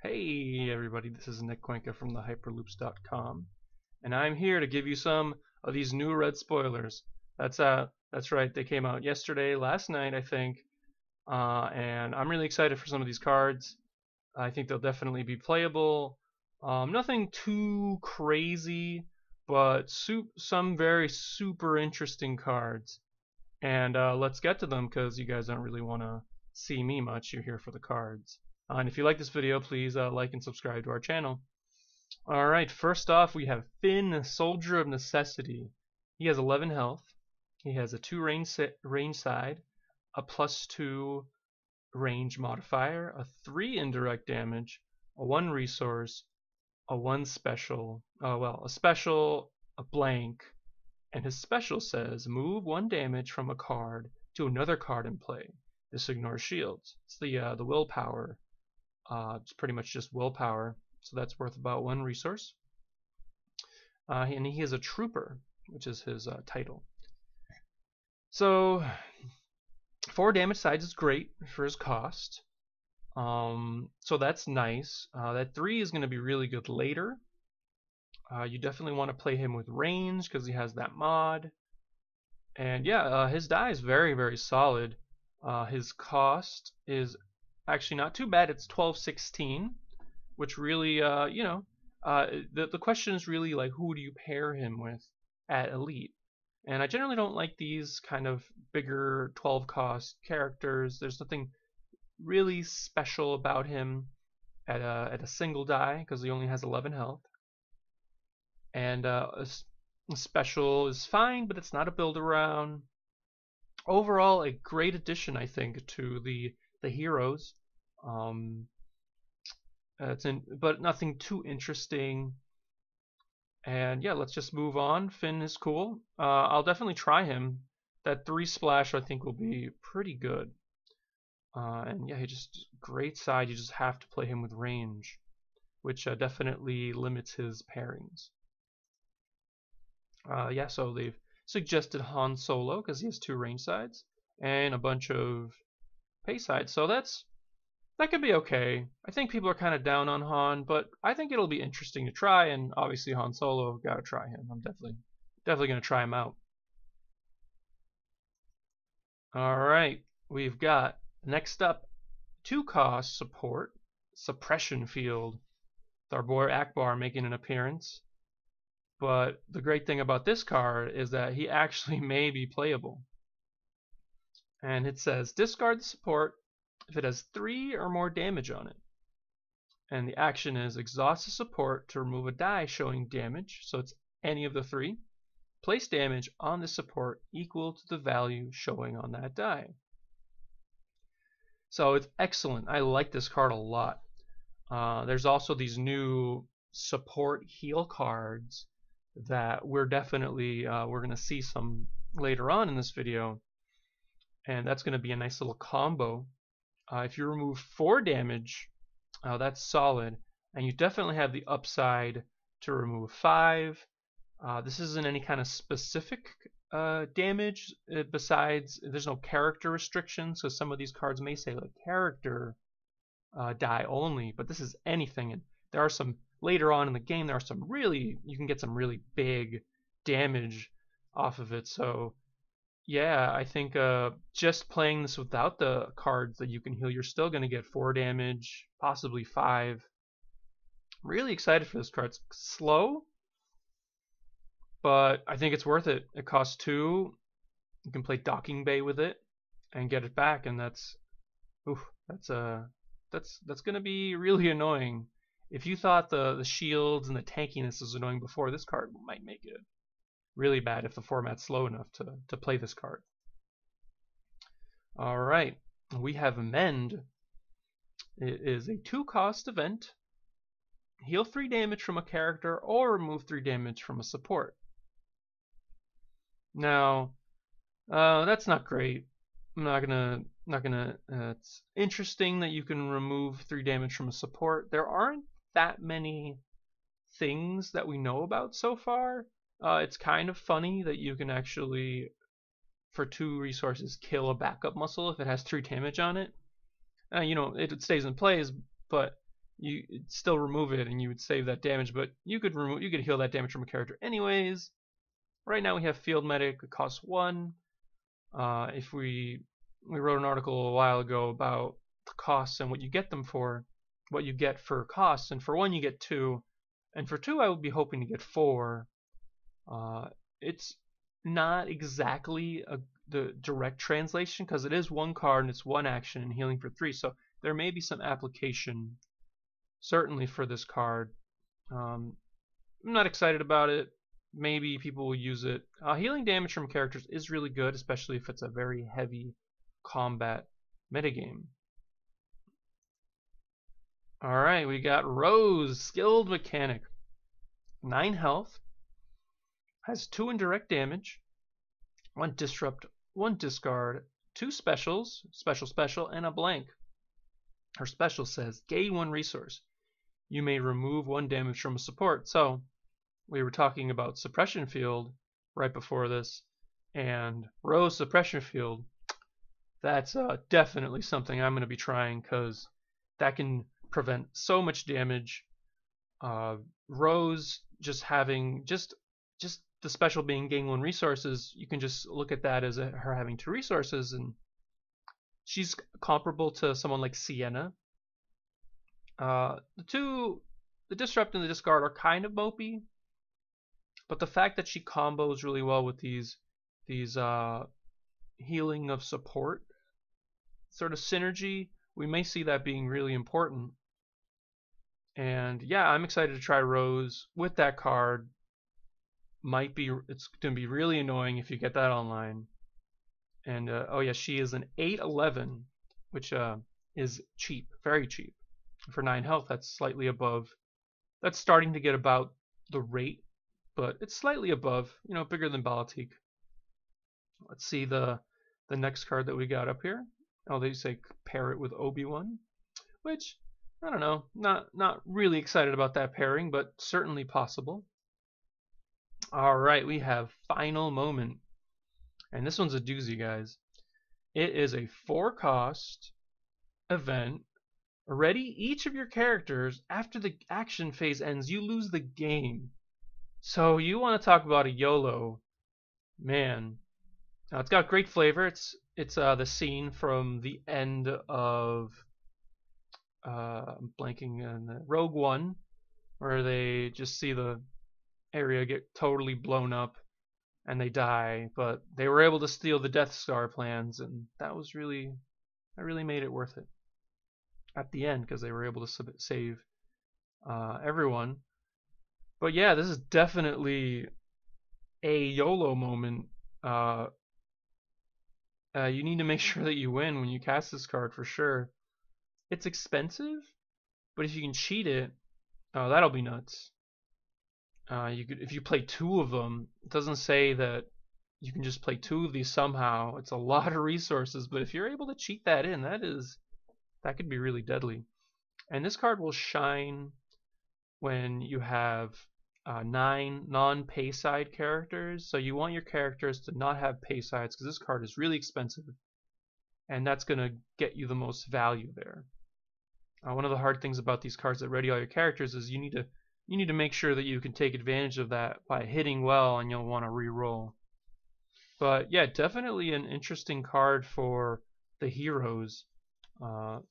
Hey everybody, this is Nick Cuenca from thehyperloops.com, and I'm here to give you some of these new red spoilers. That's right, they came out yesterday, last night I think, and I'm really excited for some of these cards. I think they'll definitely be playable. Nothing too crazy, but some very super interesting cards. And let's get to them because you guys don't really want to see me much. You're here for the cards. And if you like this video, please like and subscribe to our channel. Alright, first off we have Finn, Soldier of Necessity. He has 11 health. He has a 2 range side, a +2 range modifier, a 3 indirect damage, a 1 resource, a 1 special, a special, a blank, and his special says move 1 damage from a card to another card in play. This ignores shields. It's the willpower. It's pretty much just willpower, so that's worth about 1 resource. And he is a trooper, which is his title. So 4 damage sides is great for his cost. So that's nice. That 3 is going to be really good later. You definitely want to play him with range because he has that mod. And yeah, his die is very, very solid. His cost is actually not too bad. It's 1216, which really, the question is really like, who do you pair him with at Elite? And I generally don't like these kind of bigger 12 cost characters. There's nothing really special about him at a single die because he only has 11 health. And a special is fine, but it's not a build around. Overall, a great addition, I think, to the heroes. But nothing too interesting. And yeah, let's just move on. Finn is cool. I'll definitely try him. That 3 splash I think will be pretty good. And yeah, he just great side. You just have to play him with range, which definitely limits his pairings. Yeah, so they've suggested Han Solo because he has 2 range sides and a bunch of pay sides. So that could be okay. I think people are kind of down on Han, but I think it'll be interesting to try. And obviously Han Solo, gotta try him. I'm definitely gonna try him out. All right, we've got next up 2 cost support, Suppression Field. With our boy Akbar making an appearance. But the great thing about this card is that he actually may be playable. And it says discard the support if it has 3 or more damage on it. And the action is exhaust the support to remove a die showing damage, so it's any of the 3. Place damage on the support equal to the value showing on that die. So it's excellent. I like this card a lot. There's also these new support heal cards that we're definitely we're going to see some later on in this video, and that's going to be a nice little combo. If you remove 4 damage, that's solid, and you definitely have the upside to remove 5. This isn't any kind of specific damage besides there's no character restrictions, so some of these cards may say like character die only, but this is anything. And there are some later on in the game, there are some really, you can get some really big damage off of it. So yeah, I think just playing this without the cards that you can heal, you're still going to get 4 damage, possibly 5. Really excited for this card. It's slow, but I think it's worth it. It costs 2. You can play Docking Bay with it and get it back, and that's going to be really annoying. If you thought the shields and the tankiness was annoying before, this card might make it really bad if the format's slow enough to play this card. Alright, we have Mend. It is a 2 cost event. Heal 3 damage from a character or remove 3 damage from a support. Now, that's not great. I'm not gonna it's interesting that you can remove 3 damage from a support. There aren't that many things that we know about so far. It's kind of funny that you can actually, for 2 resources, kill a backup muscle if it has 3 damage on it. It stays in plays, but you'd still remove it and you would save that damage, but you could heal that damage from a character anyways. Right now we have Field Medic. It costs 1. If we wrote an article a while ago about the costs and what you get them for, what you get for costs, and for 1 you get 2, and for 2 I would be hoping to get 4. It's not exactly the direct translation because it is 1 card and it's 1 action and healing for 3, so there may be some application certainly for this card. I'm not excited about it. Maybe people will use it. Healing damage from characters is really good, especially if it's a very heavy combat metagame. Alright, we got Rose, Skilled Mechanic. 9 health. Has 2 indirect damage. 1 disrupt, 1 discard, 2 specials, special, and a blank. Her special says, gain 1 resource. You may remove 1 damage from a support. So, we were talking about Suppression Field right before this, and Rose Suppression Field, that's definitely something I'm going to be trying because that can prevent so much damage. Rose just having, just the special being gain 1 resources, you can just look at that as her having 2 resources, and she's comparable to someone like Sienna. The disrupt and the discard are kind of mopey, but the fact that she combos really well with these healing of support sort of synergy, we may see that being really important. And yeah, I'm excited to try Rose with that card. It's going to be really annoying if you get that online. And oh yeah, she is an 8/11, which is cheap, very cheap. For 9 health, that's slightly above. That's starting to get about the rate, but it's slightly above, you know, bigger than Balatik. Let's see the next card that we got up here. Oh, they say pair it with Obi-Wan, which I don't know, not really excited about that pairing, but certainly possible. All right, we have Final Moment, and this one's a doozy, guys. It is a 4-cost event. Ready each of your characters. After the action phase ends, you lose the game. So you want to talk about a YOLO, man. Now it's got great flavor. It's the scene from the end of I'm blanking on Rogue One, where they just see the area get totally blown up and they die, but they were able to steal the Death Star plans, and that really made it worth it at the end because they were able to save everyone. But yeah, this is definitely a YOLO moment. You need to make sure that you win when you cast this card for sure. It's expensive, but if you can cheat it, oh, that'll be nuts. If you play 2 of them, it doesn't say that you can just play 2 of these somehow. It's a lot of resources, but if you're able to cheat that in, that could be really deadly. And this card will shine when you have 9 non-pay side characters. So you want your characters to not have pay sides because this card is really expensive, and that's going to get you the most value there. One of the hard things about these cards that ready all your characters is you need to make sure that you can take advantage of that by hitting well, and you'll want to re-roll. But yeah, definitely an interesting card for the heroes. I'm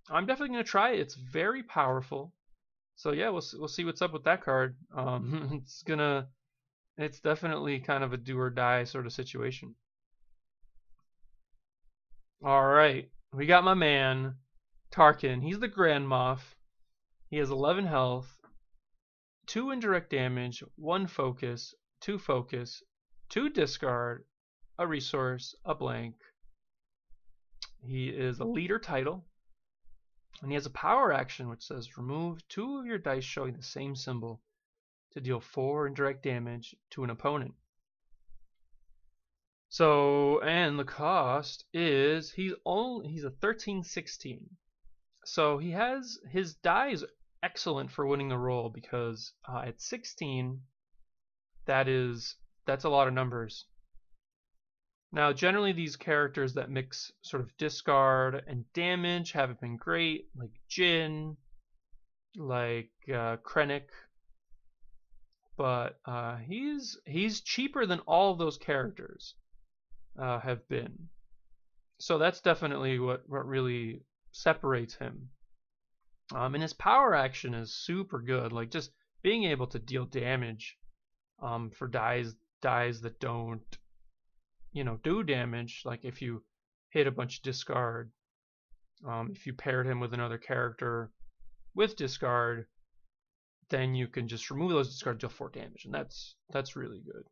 definitely going to try it. It's very powerful. So yeah, we'll see what's up with that card. It's definitely kind of a do or die sort of situation. All right, we got my man Tarkin. He's the Grand Moff. He has 11 health, 2 indirect damage, 1 focus, 2 focus, 2 discard, a resource, a blank. He is a leader title, and he has a power action which says remove 2 of your dice showing the same symbol to deal 4 indirect damage to an opponent. So, and the cost is he's a 13/16. So he has his die is excellent for winning the roll because at 16, that's a lot of numbers. Now, generally these characters that mix sort of discard and damage haven't been great, like Jin, like Krennic, but he's cheaper than all of those characters have been. So that's definitely what really separates him. And his power action is super good. Like just being able to deal damage for dies that don't do damage. Like if you hit a bunch of discard, if you paired him with another character with discard, then you can just remove those discards, deal 4 damage, and that's really good.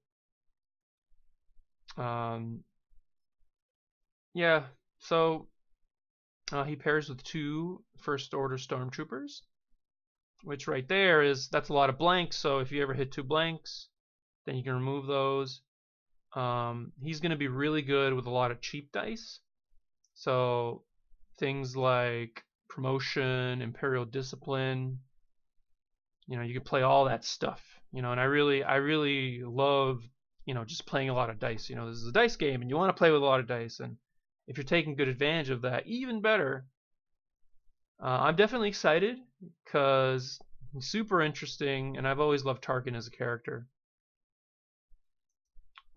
Yeah, so he pairs with 2 First Order Stormtroopers, which right there that's a lot of blanks. So if you ever hit 2 blanks, then you can remove those. He's going to be really good with a lot of cheap dice. So things like promotion, Imperial Discipline, you can play all that stuff, and I really love, just playing a lot of dice. This is a dice game and you want to play with a lot of dice, and if you're taking good advantage of that, even better. I'm definitely excited because he's super interesting, and I've always loved Tarkin as a character.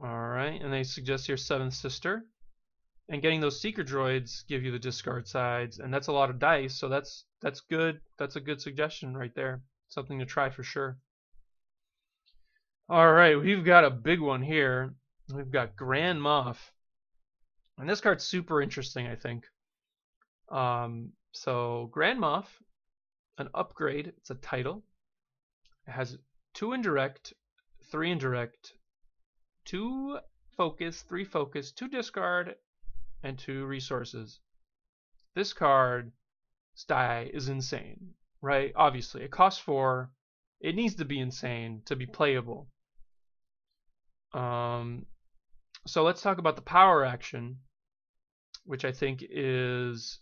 Alright, and they suggest your 7th Sister. And getting those Seeker Droids give you the discard sides, and that's a lot of dice, so that's good. That's a good suggestion right there. Something to try for sure. Alright, we've got a big one here. We've got Grand Moff. And this card's super interesting, I think. So Grand Moff, an upgrade, it's a title. It has 2 indirect, 3 indirect, 2 focus, 3 focus, 2 discard, and 2 resources. This card's die is insane, right? Obviously, it costs 4. It needs to be insane to be playable. So let's talk about the power action, which I think is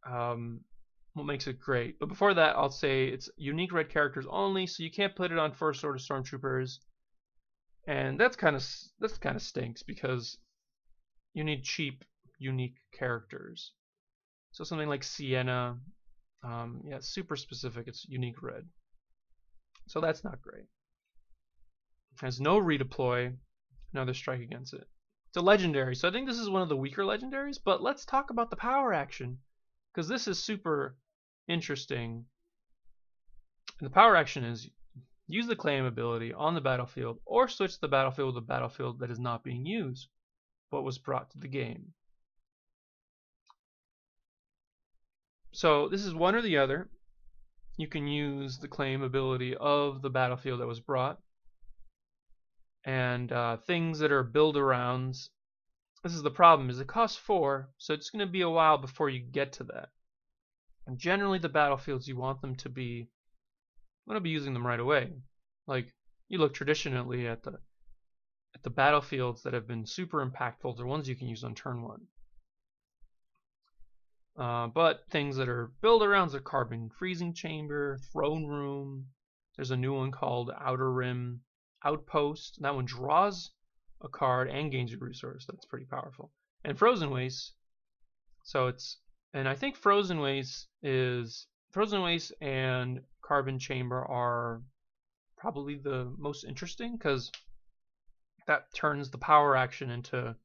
what makes it great. But before that, I'll say it's unique red characters only, so you can't put it on First Order Stormtroopers, and that's kind of stinks because you need cheap, unique characters. So something like Sienna, yeah, super specific. It's unique red, so that's not great. It has no redeploy, another strike against it. It's a legendary, so I think this is one of the weaker legendaries. But let's talk about the power action, because this is super interesting. And the power action is use the claim ability on the battlefield, or switch the battlefield with a battlefield that is not being used but was brought to the game. So this is one or the other. You can use the claim ability of the battlefield that was brought, and things that are build-arounds. This is the problem, is it costs 4, so it's going to be a while before you get to that. And generally the battlefields, you want them to be, you want to be using them right away. Like, you look traditionally at the battlefields that have been super impactful, they're ones you can use on turn 1. But things that are build-arounds are Carbon Freezing Chamber, Throne Room. There's a new one called Outer Rim Outpost. That one draws a card and gains a resource. That's pretty powerful. And Frozen Waste. So it's, and I think Frozen Waste and Carbon Chamber are probably the most interesting, because that turns the power action into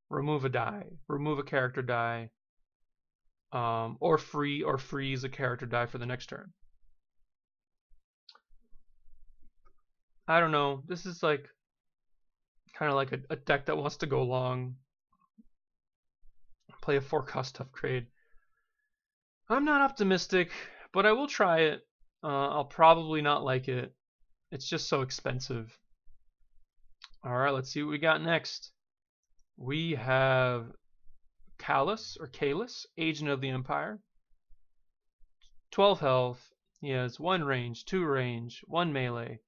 remove a die, remove a character die, or freeze a character die for the next turn. I don't know. This is like kind of like a deck that wants to go long, play a 4-cost upgrade. I'm not optimistic, but I will try it. I'll probably not like it. It's just so expensive. Alright, let's see what we got next. We have Callous, Agent of the Empire. 12 health. He has 1 range, 2 range, 1 melee,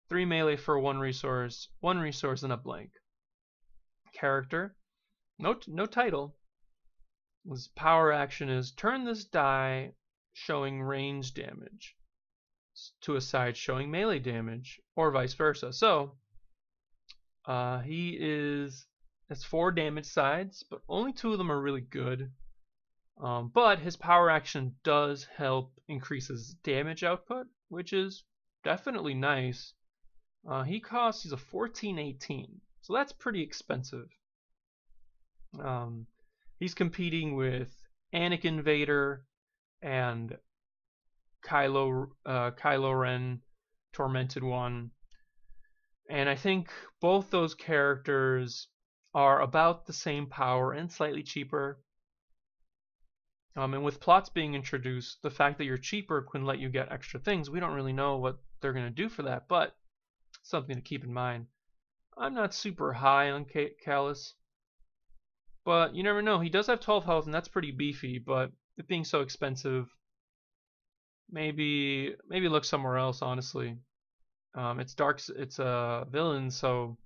3 melee for 1 resource and a blank. Character, no title. His power action is turn this die showing range damage to a side showing melee damage, or vice versa. So he has 4 damage sides, but only 2 of them are really good. But his power action does help increase his damage output, which is definitely nice. He's a 1418, so that's pretty expensive. He's competing with Anakin Vader and Kylo Ren, Tormented One, and I think both those characters are about the same power and slightly cheaper. And with plots being introduced, the fact that you're cheaper can let you get extra things. We don't really know what they're going to do for that, but something to keep in mind. I'm not super high on Callous, but you never know. He does have 12 health, and that's pretty beefy, but it being so expensive, maybe look somewhere else, honestly. It's a villain, so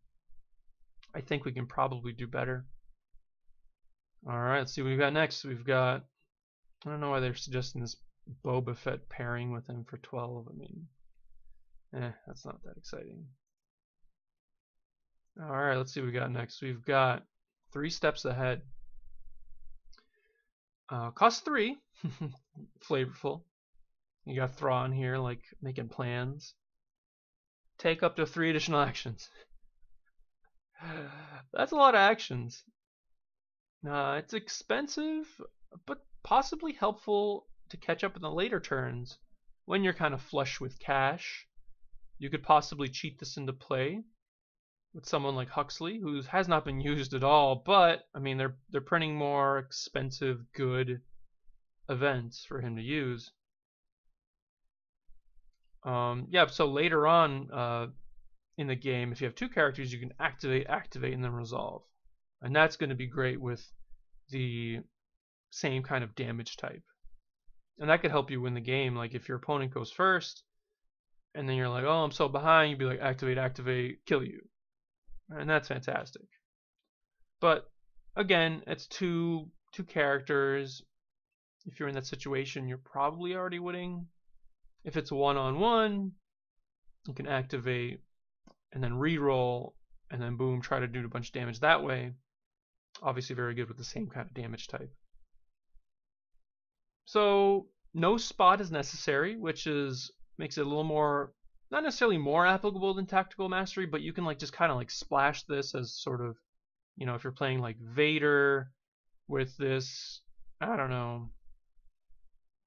I think we can probably do better. Alright, let's see what we've got next. We've got, I don't know why they're suggesting this Boba Fett pairing with him for 12. I mean, that's not that exciting. Alright, let's see what we got next. We've got 3 steps ahead. Cost 3. Flavorful. You got Thrawn here, like, making plans. Take up to 3 additional actions. That's a lot of actions. It's expensive, but possibly helpful to catch up in the later turns. When you're kind of flush with cash, you could possibly cheat this into play with someone like Huxley, who has not been used at all, but I mean they're printing more expensive good events for him to use. Yeah, so later on in the game, if you have 2 characters, you can activate, and then resolve. And that's going to be great with the same kind of damage type. And that could help you win the game. Like if your opponent goes first, and then you're like, oh, I'm so behind, you'd be like, activate, kill you. And that's fantastic. But again, it's two characters. If you're in that situation, you're probably already winning. If it's one-on-one, you can activate and then re-roll, and then boom, try to do a bunch of damage that way. Obviously very good with the same kind of damage type. So no spot is necessary, which makes it a little more, not necessarily more applicable than tactical mastery, but you can like just kind of like splash this as sort of, you know, if you're playing like Vader with this, I don't know,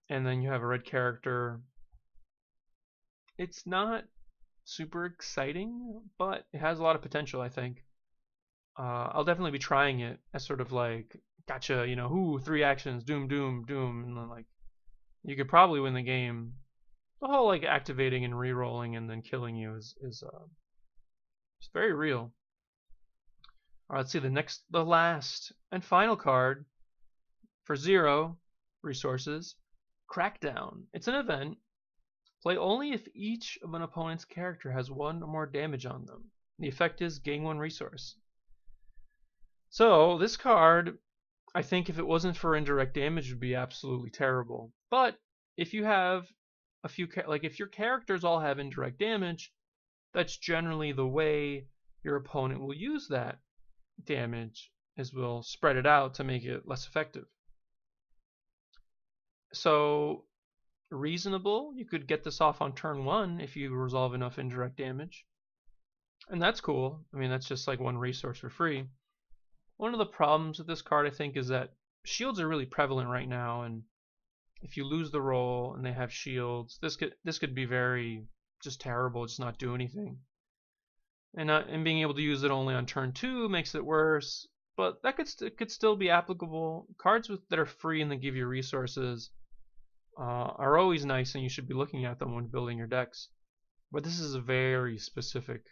and then you have a red character. It's not super exciting, but it has a lot of potential, I think. I'll definitely be trying it as sort of like, gotcha, you know, 3 actions, doom, and then like, you could probably win the game. The whole like activating and re-rolling and then killing you is it's very real. Alright, let's see the last and final card for 0 resources, Crackdown. It's an event. Play only if each of an opponent's character has 1 or more damage on them. The effect is gain 1 resource. So this card, I think if it wasn't for indirect damage, would be absolutely terrible. But if you have a few, like if your characters all have indirect damage, that's generally the way your opponent will use that damage, is will spread it out to make it less effective. So reasonable, you could get this off on turn 1 if you resolve enough indirect damage. And that's cool. I mean, that's just like 1 resource for free. One of the problems with this card, I think, is that shields are really prevalent right now, and if you lose the roll and they have shields, this could be very just terrible, just not do anything. And being able to use it only on turn 2 makes it worse, but that could still be applicable. Cards that are free and that give you resources are always nice, and you should be looking at them when building your decks. But this is a very specific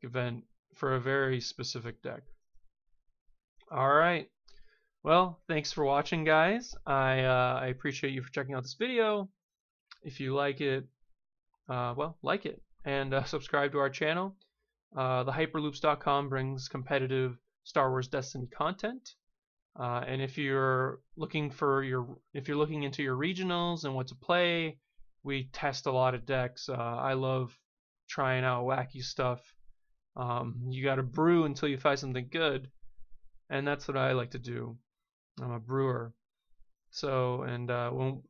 event for a very specific deck. Alright, well, thanks for watching, guys. I appreciate you for checking out this video. If you like it, well, like it, and subscribe to our channel. TheHyperLoops.com brings competitive Star Wars Destiny content. And if you're looking into your regionals and what to play, we test a lot of decks. I love trying out wacky stuff. You gotta brew until you find something good, and that's what I like to do. I'm a brewer. So, and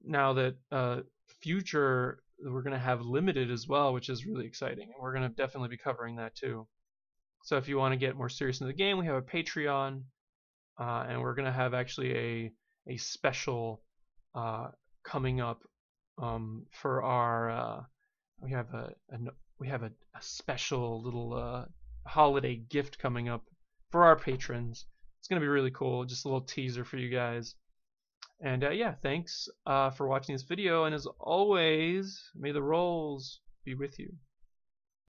now that future, we're going to have limited as well, which is really exciting. And we're going to definitely be covering that too. So if you want to get more serious in the game, we have a Patreon, and we're going to have actually a special coming up for our we have a special little holiday gift coming up for our patrons. It's going to be really cool. Just a little teaser for you guys. And yeah, thanks for watching this video. And as always, may the rolls be with you.